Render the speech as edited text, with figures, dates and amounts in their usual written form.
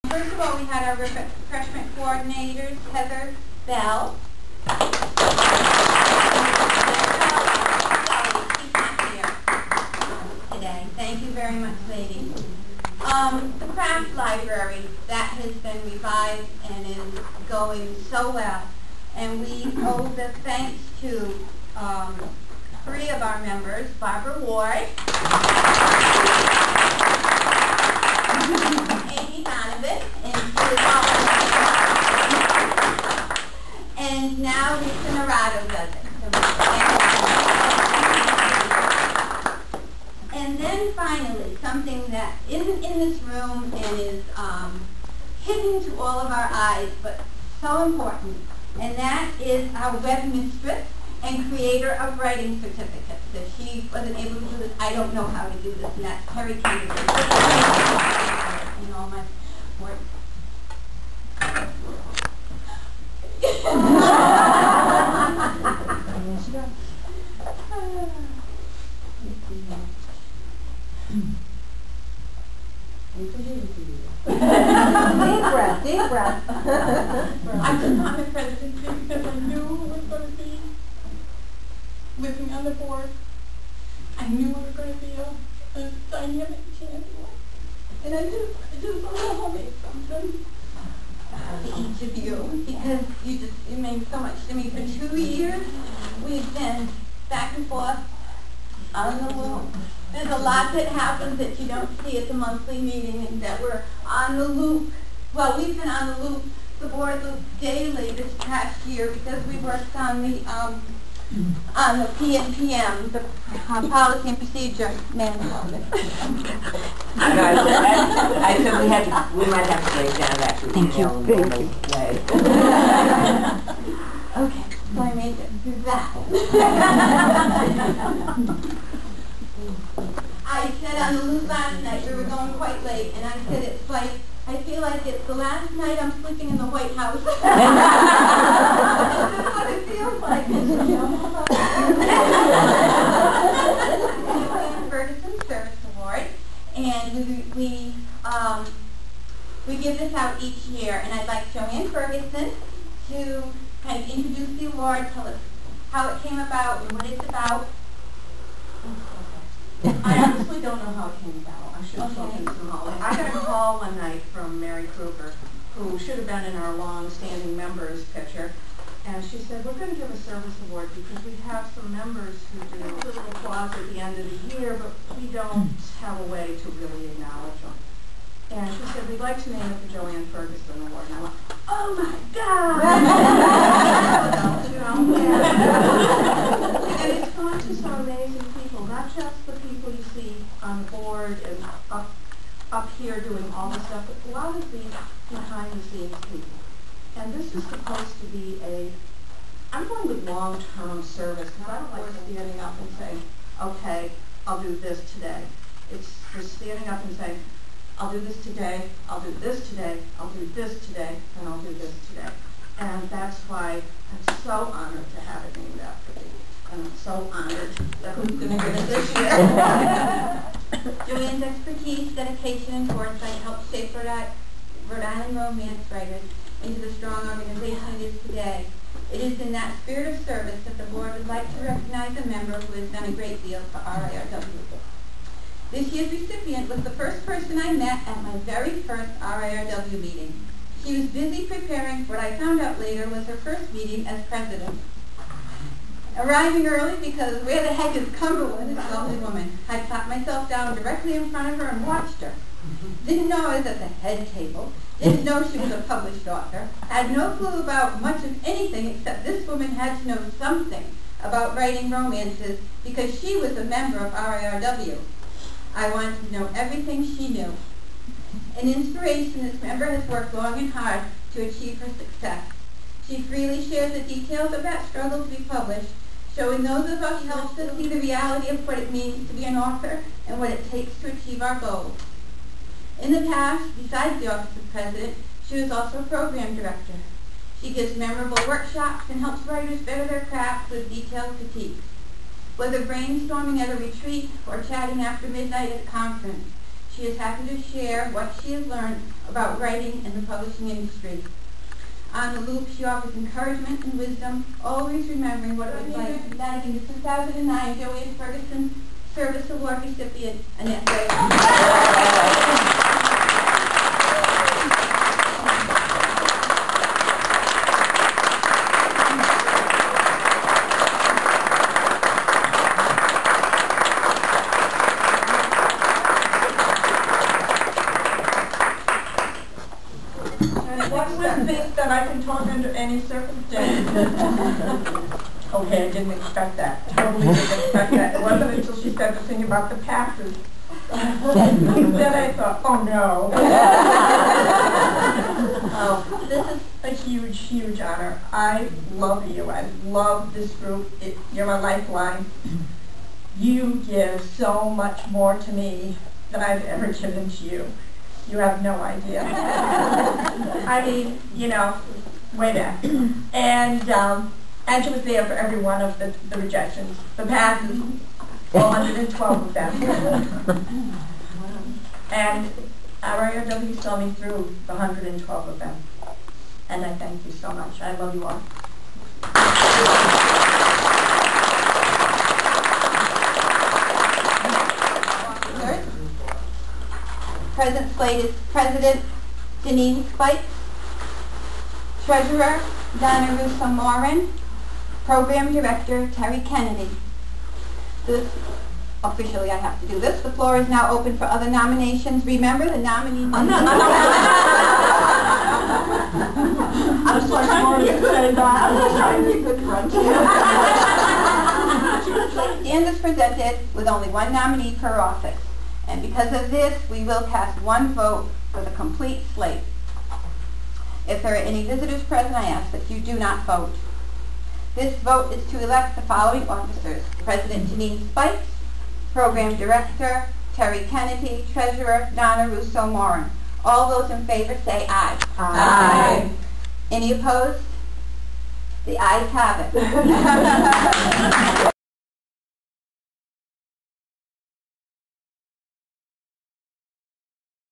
First of all, we had our refreshment coordinators, Heather Bell. She's not here today. Thank you very much, ladies. The craft library, that has been revived and is going so well. And we owe the thanks to 3 of our members, Barbara Ward, Amy Donovan, and now Lisa Narado does it. And then finally, something that isn't in this room and is hidden to all of our eyes, but so important, and that is our web mistress and creator of writing certificates. If she wasn't able to do this, I don't know how to do this, and that's Terry Kennedy. You know, my work. Deep breath. I took on the presidency because I knew who was going to be living on the board. I knew it was going to be a dynamic champion. And I just want to hold it something to each of you, because you mean so much to me. For 2 years, we've been back and forth on the loop. There's a lot that happens that you don't see at the monthly meeting, and that we're on the loop. Well, we've been on the loop, the board loop daily this past year, because we worked on the PNPM, the Policy and Procedure Manual. I said we might have to break down that. Thank you. Okay, so I made it through that. I said on the loop last night, we were going quite late, and I said it's like, I feel like it's the last night I'm sleeping in the White House. That's what it feels like. The Ferguson Service Award, and we give this out each year, and I'd like Joanne Ferguson to kind of introduce the award, tell us how it came about and what it's about. I honestly don't know how it came about. I should have spoken to Molly. I got a call one night from Mary Kruger, who should have been in our long-standing members picture, and she said, we're going to give a service award because we have some members who do a little applause at the end of the year, but we don't have a way to really acknowledge them. And she said, we'd like to name it the Joanne Ferguson Award. And I went, oh my God! And it's gone to some amazing people, not just the people you see on the board and up here doing all the stuff, but a lot of the behind-the-scenes people. And this is supposed to be I'm going with long-term service, because I don't like standing up and saying, okay, I'll do this today. It's just standing up and saying, I'll do this today, I'll do this today, I'll do this today, and I'll do this today. And that's why I'm so honored to have it named after me. And I'm so honored that who's going to get it this year. Joanne's expertise, dedication, and foresight helped shape Rhode Island romance writers into the strong organization it is today. It is in that spirit of service that the board would like to recognize a member who has done a great deal for RIRW. This year's recipient was the first person I met at my very first RIRW meeting. She was busy preparing for what I found out later was her first meeting as president. Arriving early because where the heck is Cumberland, this lovely woman. I sat myself down directly in front of her and watched her. Didn't know I was at the head table. Didn't know she was a published author. Had no clue about much of anything except this woman had to know something about writing romances because she was a member of RIRW. I wanted to know everything she knew. An inspiration, this member has worked long and hard to achieve her success. She freely shares the details of that struggle to be published, showing those of us who helps us see the reality of what it means to be an author and what it takes to achieve our goals. In the past, besides the office of president, she was also a program director. She gives memorable workshops and helps writers better their craft with detailed critiques. Whether brainstorming at a retreat or chatting after midnight at a conference, She is happy to share what she has learned about writing in the publishing industry. On the loop, she offers encouragement and wisdom, always remembering what it was like presenting the 2009 Ferguson Service Award recipient, Annette Ray. That I can talk under any circumstance. Okay, I didn't expect that. Totally didn't expect that. It wasn't until she said the thing about the passes. Then I thought, oh no. Oh, this is a huge, huge honor. I love you. I love this group. You're a lifeline. You give so much more to me than I've ever given to you. You have no idea. I mean, you know, way back. And she was there for every one of the rejections, the passes, 112 of them. And RIRW saw me through the 112 of them. And I thank you so much. I love you all. Present slate is President Janine Spikes, Treasurer Donna Russo-Morin, Program Director Terry Kennedy. Officially I have to do this. The floor is now open for other nominations. Remember the nominee. I'm just trying to say that. I'm just trying to be a good friend. Stand is presented with only one nominee per office. And because of this, we will cast one vote for the complete slate. If there are any visitors present, I ask that you do not vote. This vote is to elect the following officers: President Janine Spikes, Program Director Terry Kennedy, Treasurer Donna Russo-Morin. All those in favor say aye. Aye. Any opposed? The ayes have it.